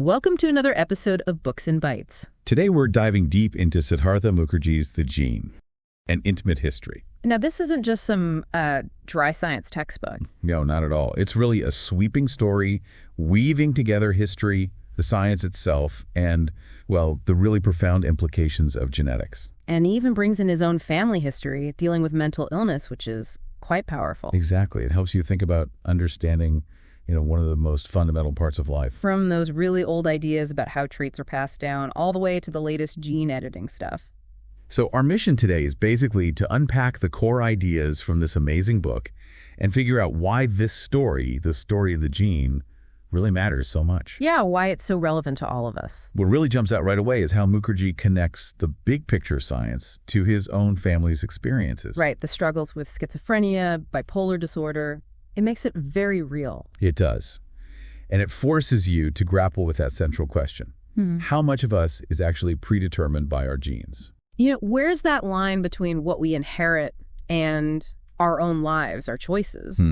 Welcome to another episode of Books and Bytes. Today we're diving deep into Siddhartha Mukherjee's The Gene, an intimate history. Now, this isn't just some dry science textbook. No, not at all. It's really a sweeping story, weaving together history, the science itself, and, well, the really profound implications of genetics. And he even brings in his own family history, dealing with mental illness, which is quite powerful. Exactly. It helps you think about understanding, one of the most fundamental parts of life. From those really old ideas about how traits are passed down, all the way to the latest gene editing stuff. So our mission today is basically to unpack the core ideas from this amazing book and figure out why this story, the story of the gene, really matters so much. Yeah, why it's so relevant to all of us. What really jumps out right away is how Mukherjee connects the big picture science to his own family's experiences. Right, the struggles with schizophrenia, bipolar disorder. It makes it very real. It does. And it forces you to grapple with that central question. How much of us is actually predetermined by our genes? Where's that line between what we inherit and our own lives, our choices?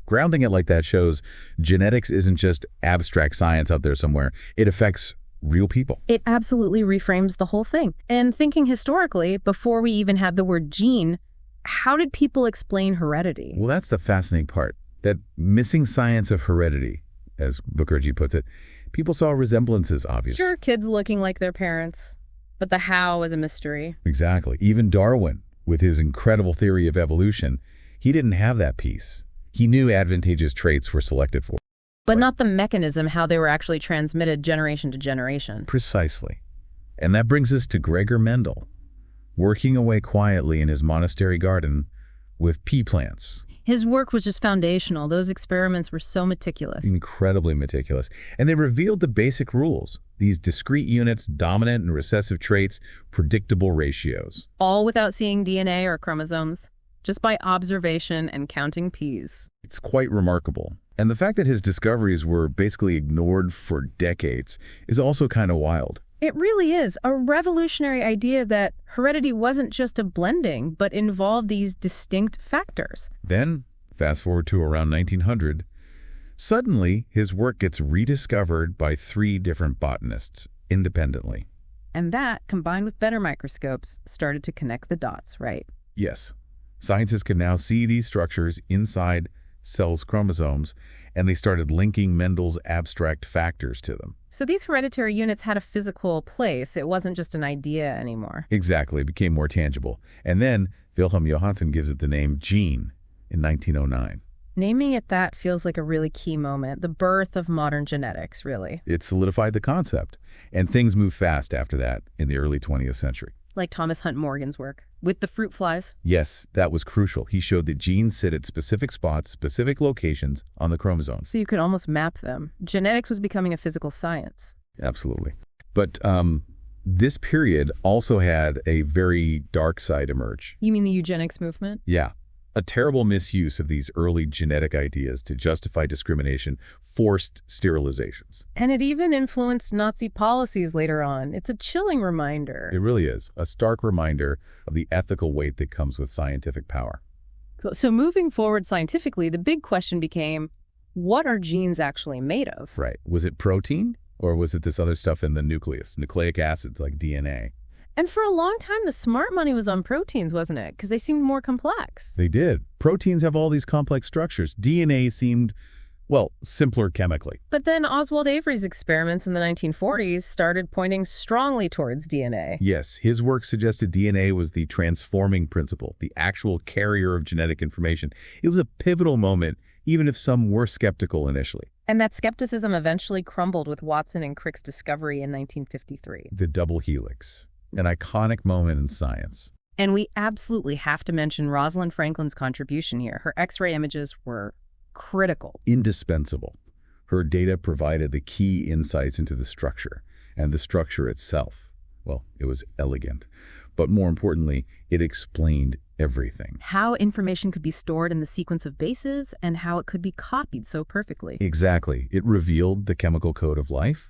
Grounding it like that shows genetics isn't just abstract science out there somewhere. It affects real people. It absolutely reframes the whole thing. And thinking historically, before we even had the word gene, how did people explain heredity? Well, that's the fascinating part. That missing science of heredity, as Mukherjee puts it, people saw resemblances, obviously. Sure, kids looking like their parents, but the how is a mystery. Exactly. Even Darwin, with his incredible theory of evolution, he didn't have that piece. He knew advantageous traits were selected for. But not the mechanism, how they were actually transmitted generation to generation. Precisely. And that brings us to Gregor Mendel, working away quietly in his monastery garden with pea plants. His work was just foundational. Those experiments were so meticulous. Incredibly meticulous. And they revealed the basic rules. These discrete units, dominant and recessive traits, predictable ratios. All without seeing DNA or chromosomes, just by observation and counting peas. It's quite remarkable. And the fact that his discoveries were basically ignored for decades is also kind of wild. It really is a revolutionary idea that heredity wasn't just a blending, but involved these distinct factors. Then, fast forward to around 1900, suddenly his work gets rediscovered by 3 different botanists independently. And that, combined with better microscopes, started to connect the dots, right? Yes. Scientists could now see these structures inside cells' chromosomes, and they started linking Mendel's abstract factors to them. So these hereditary units had a physical place. It wasn't just an idea anymore. Exactly. It became more tangible. And then Wilhelm Johansen gives it the name gene in 1909. Naming it that feels like a really key moment, the birth of modern genetics, really. It solidified the concept. And things moved fast after that in the early 20th century. Like Thomas Hunt Morgan's work with the fruit flies. Yes, that was crucial. He showed that genes sit at specific spots, specific locations on the chromosomes. So you could almost map them. Genetics was becoming a physical science. Absolutely. But this period also had a very dark side emerge. You mean the eugenics movement? Yeah. A terrible misuse of these early genetic ideas to justify discrimination, forced sterilizations. And it even influenced Nazi policies later on. It's a chilling reminder. It really is. A stark reminder of the ethical weight that comes with scientific power. So moving forward scientifically, the big question became, what are genes actually made of? Right. Was it protein? Or was it this other stuff in the nucleus, nucleic acids like DNA? And for a long time, the smart money was on proteins, wasn't it? Because they seemed more complex. They did. Proteins have all these complex structures. DNA seemed, well, simpler chemically. But then Oswald Avery's experiments in the 1940s started pointing strongly towards DNA. Yes, his work suggested DNA was the transforming principle, the actual carrier of genetic information. It was a pivotal moment, even if some were skeptical initially. And that skepticism eventually crumbled with Watson and Crick's discovery in 1953. The double helix. An iconic moment in science. And we absolutely have to mention Rosalind Franklin's contribution here. Her X-ray images were critical. Indispensable. Her data provided the key insights into the structure, and the structure itself, well, it was elegant. But more importantly, it explained everything. How information could be stored in the sequence of bases and how it could be copied so perfectly. Exactly. It revealed the chemical code of life.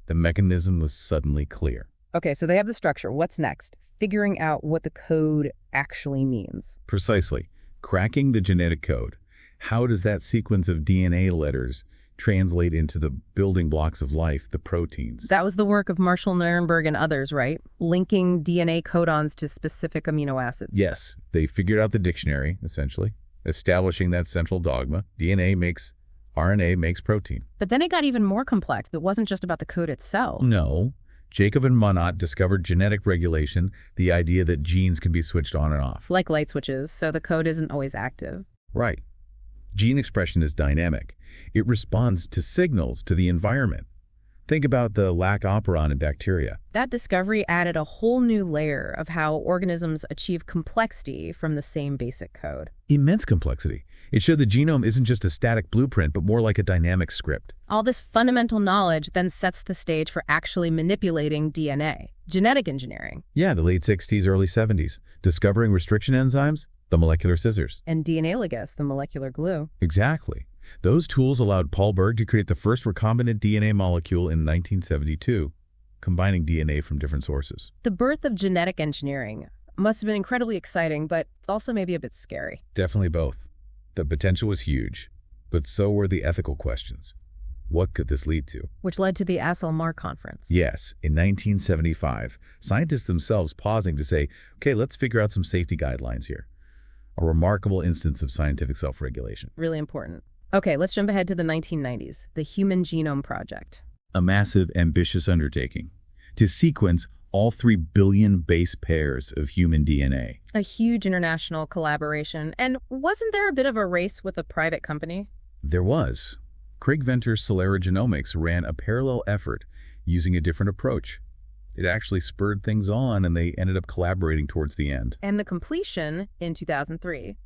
The mechanism was suddenly clear. Okay, so they have the structure. What's next? Figuring out what the code actually means. Precisely. Cracking the genetic code. How does that sequence of DNA letters translate into the building blocks of life, the proteins. That was the work of Marshall Nirenberg and others, right? Linking DNA codons to specific amino acids. Yes, they figured out the dictionary, essentially, establishing that central dogma. RNA makes protein. But then it got even more complex. It wasn't just about the code itself. No. Jacob and Monod discovered genetic regulation, the idea that genes can be switched on and off. Like light switches, so the code isn't always active. Right. Gene expression is dynamic. It responds to signals to the environment. Think about the lac operon in bacteria. That discovery added a whole new layer of how organisms achieve complexity from the same basic code. Immense complexity. It showed the genome isn't just a static blueprint, but more like a dynamic script. All this fundamental knowledge then sets the stage for actually manipulating DNA, genetic engineering. Yeah, the late 60s, early 70s. Discovering restriction enzymes, the molecular scissors. And DNA ligase, the molecular glue. Exactly. Those tools allowed Paul Berg to create the first recombinant DNA molecule in 1972, combining DNA from different sources. The birth of genetic engineering must have been incredibly exciting, but also maybe a bit scary. Definitely both. The potential was huge, but so were the ethical questions. What could this lead to? Which led to the Asilmar Conference. Yes, in 1975, scientists themselves pausing to say, okay, let's figure out some safety guidelines here. A remarkable instance of scientific self-regulation. Really important. Okay, let's jump ahead to the 1990s, the Human Genome Project. A massive, ambitious undertaking to sequence all 3 billion base pairs of human DNA. A huge international collaboration. And wasn't there a bit of a race with a private company? There was. Craig Venter's Celera Genomics ran a parallel effort using a different approach. It actually spurred things on, and they ended up collaborating towards the end. And the completion in 2003.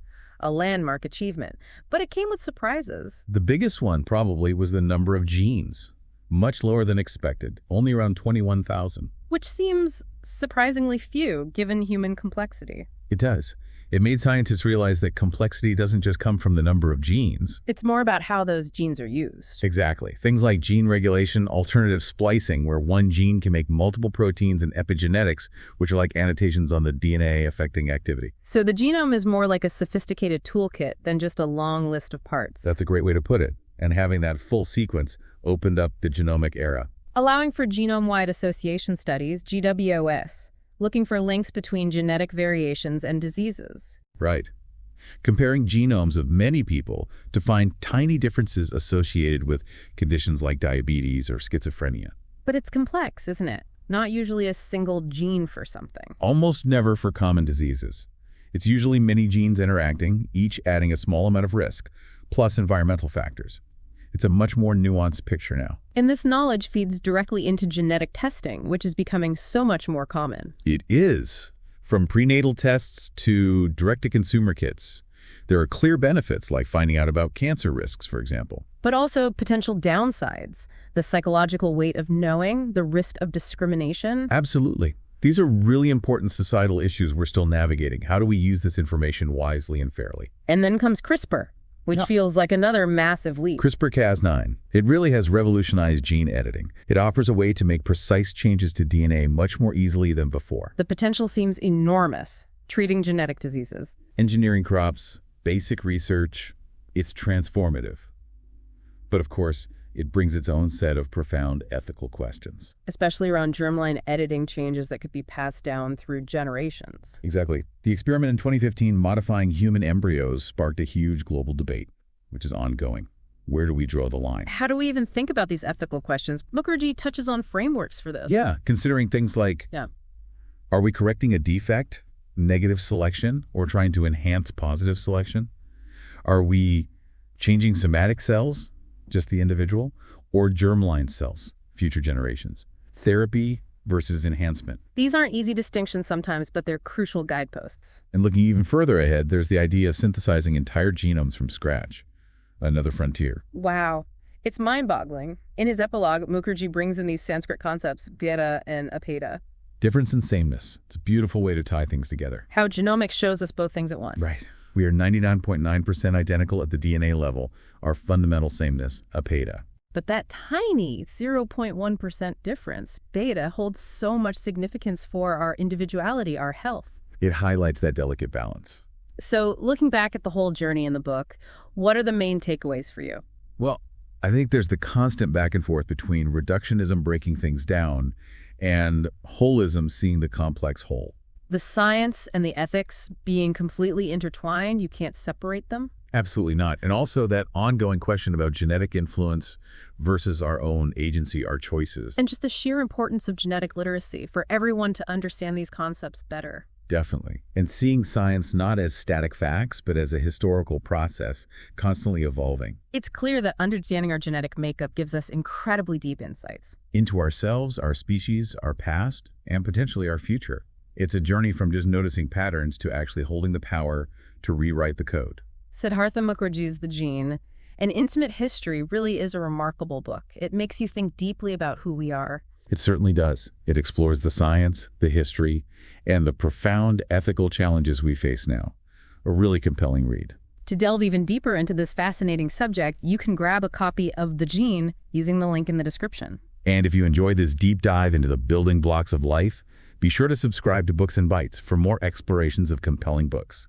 A landmark achievement. But it came with surprises. The biggest one probably was the number of genes. Much lower than expected, only around 21,000. Which seems surprisingly few, given human complexity. It does. It made scientists realize that complexity doesn't just come from the number of genes. It's more about how those genes are used. Exactly. Things like gene regulation, alternative splicing, where one gene can make multiple proteins, and epigenetics, which are like annotations on the DNA affecting activity. So the genome is more like a sophisticated toolkit than just a long list of parts. That's a great way to put it. And having that full sequence opened up the genomic era. Allowing for genome-wide association studies, GWAS, looking for links between genetic variations and diseases. Right. Comparing genomes of many people to find tiny differences associated with conditions like diabetes or schizophrenia. But it's complex, isn't it? Not usually a single gene for something. Almost never for common diseases. It's usually many genes interacting, each adding a small amount of risk, plus environmental factors. It's a much more nuanced picture now. And this knowledge feeds directly into genetic testing, which is becoming so much more common. It is. From prenatal tests to direct-to-consumer kits. There are clear benefits, like finding out about cancer risks, for example. But also potential downsides. The psychological weight of knowing, the risk of discrimination. Absolutely. These are really important societal issues we're still navigating. How do we use this information wisely and fairly? And then comes CRISPR, which feels like another massive leap. CRISPR-Cas9. It really has revolutionized gene editing. It offers a way to make precise changes to DNA much more easily than before. The potential seems enormous, treating genetic diseases. Engineering crops, basic research, it's transformative. But of course, it brings its own set of profound ethical questions. Especially around germline editing changes that could be passed down through generations. Exactly. The experiment in 2015 modifying human embryos sparked a huge global debate, which is ongoing. Where do we draw the line? How do we even think about these ethical questions? Mukherjee touches on frameworks for this. Yeah, considering things like, are we correcting a defect, negative selection, or trying to enhance positive selection? Are we changing somatic cells, just the individual, or germline cells, future generations? Therapy versus enhancement. These aren't easy distinctions sometimes, but they're crucial guideposts. And looking even further ahead, there's the idea of synthesizing entire genomes from scratch. Another frontier. Wow. It's mind-boggling. In his epilogue, Mukherjee brings in these Sanskrit concepts, beta and apeta. Difference and sameness. It's a beautiful way to tie things together. How genomics shows us both things at once. Right. We are 99.9% identical at the DNA level, our fundamental sameness, apeta. But that tiny 0.1% difference, beta, holds so much significance for our individuality, our health. It highlights that delicate balance. So, looking back at the whole journey in the book, what are the main takeaways for you? Well, I think there's the constant back and forth between reductionism breaking things down and holism seeing the complex whole. The science and the ethics being completely intertwined, you can't separate them? Absolutely not. And also that ongoing question about genetic influence versus our own agency, our choices. And just the sheer importance of genetic literacy for everyone to understand these concepts better. Definitely. And seeing science not as static facts, but as a historical process, constantly evolving. It's clear that understanding our genetic makeup gives us incredibly deep insights. Into ourselves, our species, our past, and potentially our future. It's a journey from just noticing patterns to actually holding the power to rewrite the code. Siddhartha Mukherjee's The Gene, An Intimate History, really is a remarkable book. It makes you think deeply about who we are. It certainly does. It explores the science, the history, and the profound ethical challenges we face now. A really compelling read. To delve even deeper into this fascinating subject, you can grab a copy of The Gene using the link in the description. And if you enjoy this deep dive into the building blocks of life, be sure to subscribe to Books and Bytes for more explorations of compelling books.